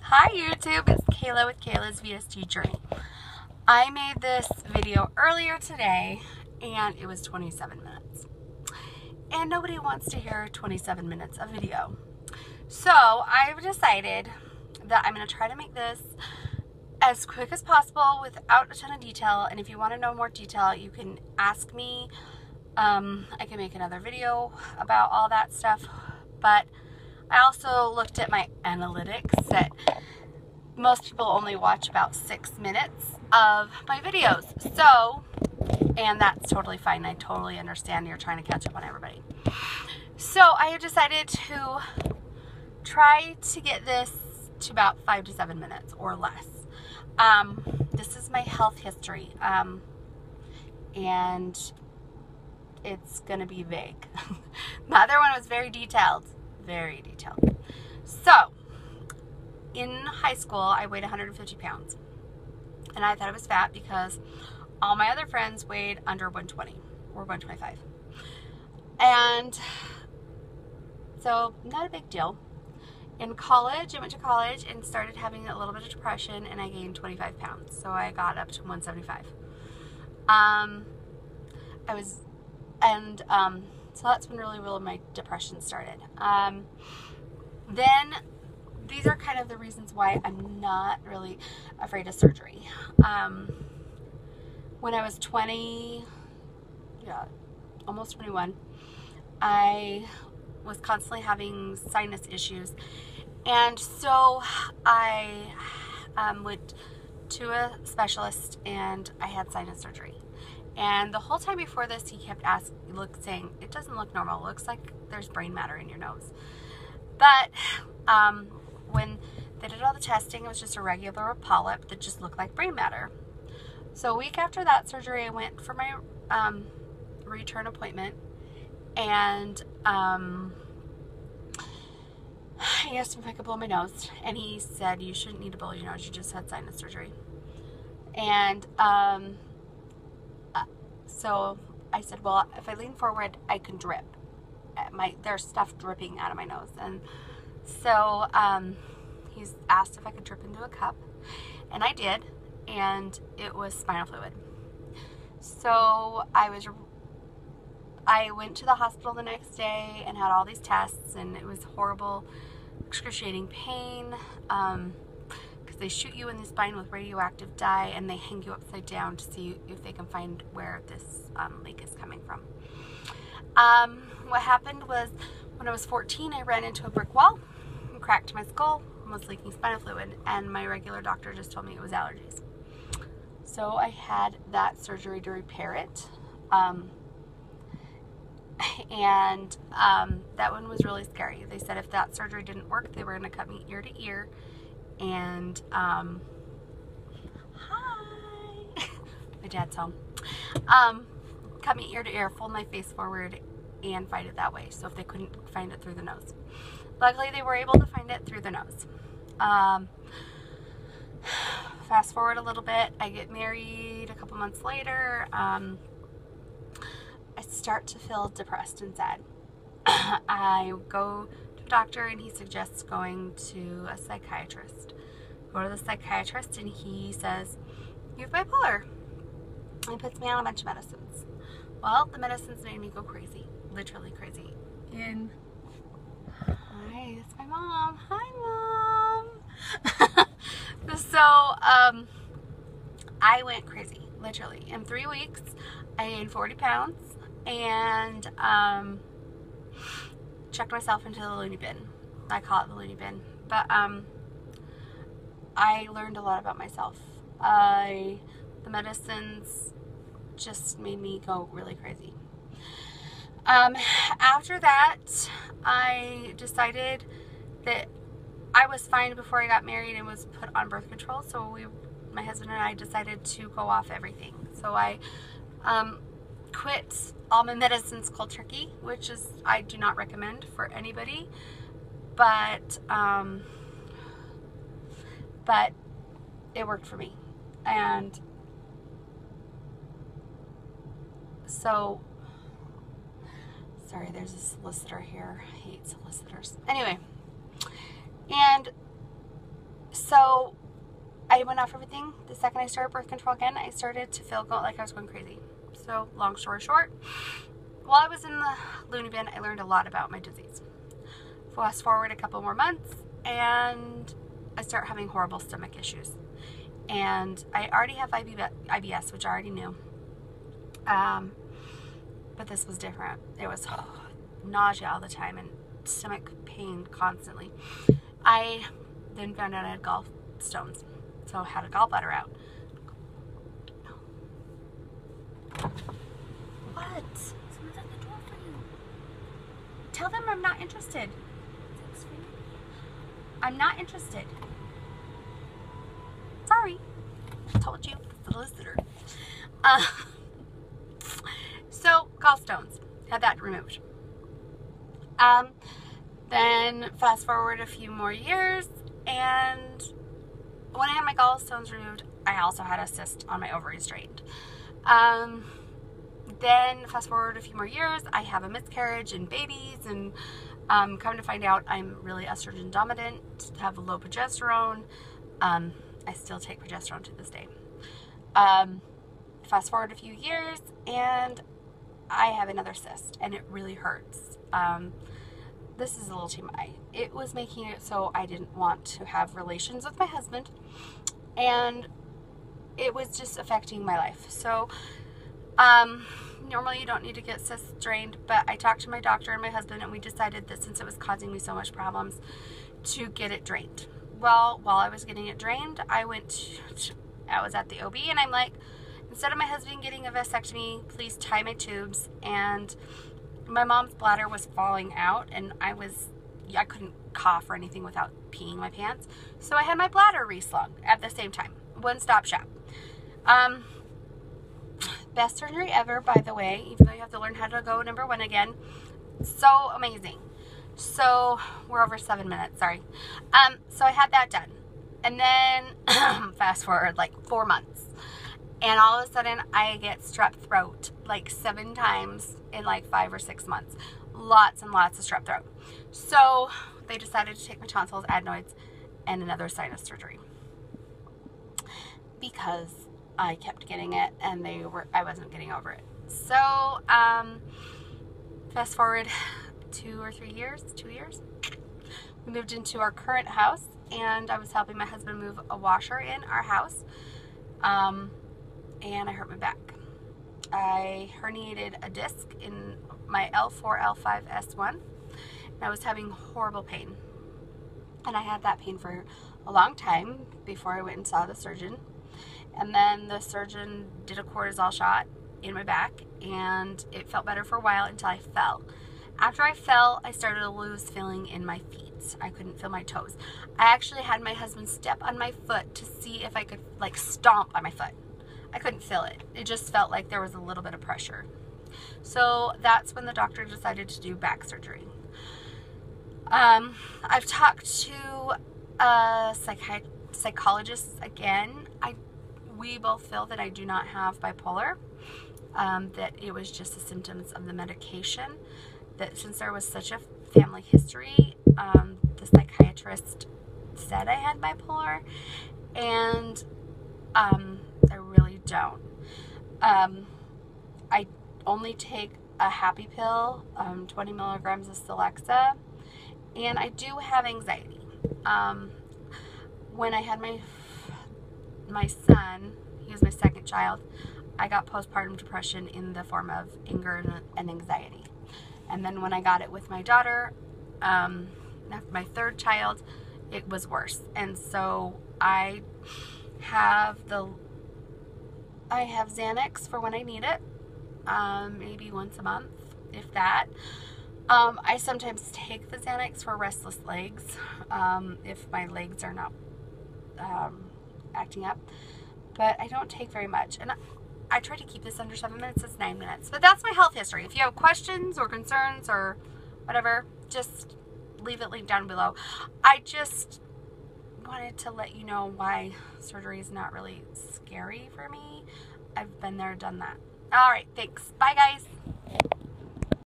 Hi YouTube, it's Kayla with Kayla's VSG Journey. I made this video earlier today and it was 27 minutes. And nobody wants to hear 27 minutes of video. So I've decided that I'm going to try to make this as quick as possible without a ton of detail. And if you want to know more detail, you can ask me. I can make another video about all that stuff. But I also looked at my analytics that most people only watch about 6 minutes of my videos. So, and that's totally fine. I totally understand you're trying to catch up on everybody. So I have decided to try to get this to about 5 to 7 minutes or less. This is my health history. And it's going to be vague. The other one was very detailed. Very detailed. So, in high school, I weighed 150 pounds. And I thought I was fat because all my other friends weighed under 120 or 125. And so, not a big deal. In college, I went to college and started having a little bit of depression, and I gained 25 pounds. So, I got up to 175. So that's when really my depression started. Then these are kind of the reasons why I'm not really afraid of surgery. When I was 20, almost 21, I was constantly having sinus issues. And so I went to a specialist and I had sinus surgery. And the whole time before this, he kept saying, it doesn't look normal. It looks like there's brain matter in your nose. But when they did all the testing, it was just a regular polyp that just looked like brain matter. So a week after that surgery, I went for my return appointment. And he asked me if I could blow my nose. And he said, you shouldn't need to blow your nose. You just had sinus surgery. And so I said, well, if I lean forward, I can drip. There's stuff dripping out of my nose. And so he's asked if I could drip into a cup. And I did. And it was spinal fluid. So I went to the hospital the next day and had all these tests. And it was horrible, excruciating pain. They shoot you in the spine with radioactive dye and they hang you upside down to see if they can find where this leak is coming from. What happened was when I was 14, I ran into a brick wall and cracked my skull and was leaking spinal fluid, and my regular doctor just told me it was allergies. So I had that surgery to repair it. That one was really scary. They said if that surgery didn't work, they were going to cut me ear to ear. And, hi, my dad's home, cut me ear to ear, fold my face forward, and find it that way, so if they couldn't find it through the nose. Luckily, they were able to find it through the nose. Fast forward a little bit, I get married a couple months later. I start to feel depressed and sad. I go doctor and he suggests going to a psychiatrist. Go to the psychiatrist and he says, you have bipolar. And he puts me on a bunch of medicines. Well, the medicines made me go crazy. Literally crazy. Hi, that's my mom. Hi, Mom. So, I went crazy. Literally. In 3 weeks, I gained 40 pounds and, checked myself into the loony bin. I call it the loony bin. But I learned a lot about myself. The medicines just made me go really crazy. After that, I decided that I was fine before I got married and was put on birth control. So my husband and I decided to go off everything. So I quit all my medicines cold turkey, which is I do not recommend for anybody, but it worked for me. And so sorry, there's a solicitor here. I hate solicitors. Anyway, and So I went off everything. The second I started birth control again, I started to feel like I was going crazy. So long story short, while I was in the loony bin, I learned a lot about my disease. Fast forward a couple more months, and I start having horrible stomach issues. And I already have IBS, which I already knew. But this was different. It was nausea all the time and stomach pain constantly. I then found out I had gallstones, so I had a gallbladder out. What? Someone's at the door for you. Tell them I'm not interested. I'm not interested. Sorry. I told you. The solicitor. So, gallstones. Had that removed. Then fast forward a few more years, and when I had my gallstones removed, I also had a cyst on my ovaries drained. Then fast forward a few more years, I have a miscarriage and babies, and come to find out I'm really estrogen dominant, have low progesterone. I still take progesterone to this day. Fast forward a few years, and I have another cyst, and it really hurts. This is a little TMI. It was making it so I didn't want to have relations with my husband, and it was just affecting my life. So, normally you don't need to get cysts drained, but I talked to my doctor and my husband, and we decided that since it was causing me so much problems, to get it drained. Well, while I was getting it drained, I was at the OB, and I'm like, instead of my husband getting a vasectomy, please tie my tubes. And my mom's bladder was falling out, and I couldn't cough or anything without peeing my pants. So I had my bladder reslung at the same time. One-stop shop. Best surgery ever, by the way, even though you have to learn how to go number 1 again. So amazing. So we're over 7 minutes, sorry. So I had that done. And then fast forward like 4 months. And all of a sudden I get strep throat like 7 times in like 5 or 6 months. Lots and lots of strep throat. So they decided to take my tonsils, adenoids, and another sinus surgery. Because I kept getting it and I wasn't getting over it. So fast forward 2 or 3 years, 2 years. We moved into our current house, and I was helping my husband move a washer in our house. And I hurt my back. I herniated a disc in my L4, L5, S1, and I was having horrible pain. And I had that pain for a long time before I went and saw the surgeon. And then the surgeon did a cortisol shot in my back, and it felt better for a while until I fell. After I fell, I started to lose feeling in my feet. I couldn't feel my toes. I actually had my husband step on my foot to see if I could like stomp on my foot. I couldn't feel it. It just felt like there was a little bit of pressure. So that's when the doctor decided to do back surgery. I've talked to a psychologist again. We both feel that I do not have bipolar, that it was just the symptoms of the medication, that since there was such a family history, the psychiatrist said I had bipolar, and I really don't. I only take a happy pill, 20 milligrams of Celexa, and I do have anxiety. When I had my son, he was my second child, I got postpartum depression in the form of anger and anxiety. And then when I got it with my daughter, after my third child, it was worse. And so I have Xanax for when I need it, maybe once a month, if that. I sometimes take the Xanax for restless legs, if my legs are not acting up, but I don't take very much, and I try to keep this under 7 minutes. It's 9 minutes, but that's my health history. If you have questions or concerns or whatever, just leave it linked down below. I just wanted to let you know why surgery is not really scary for me. I've been there, done that. All right, thanks. Bye, guys.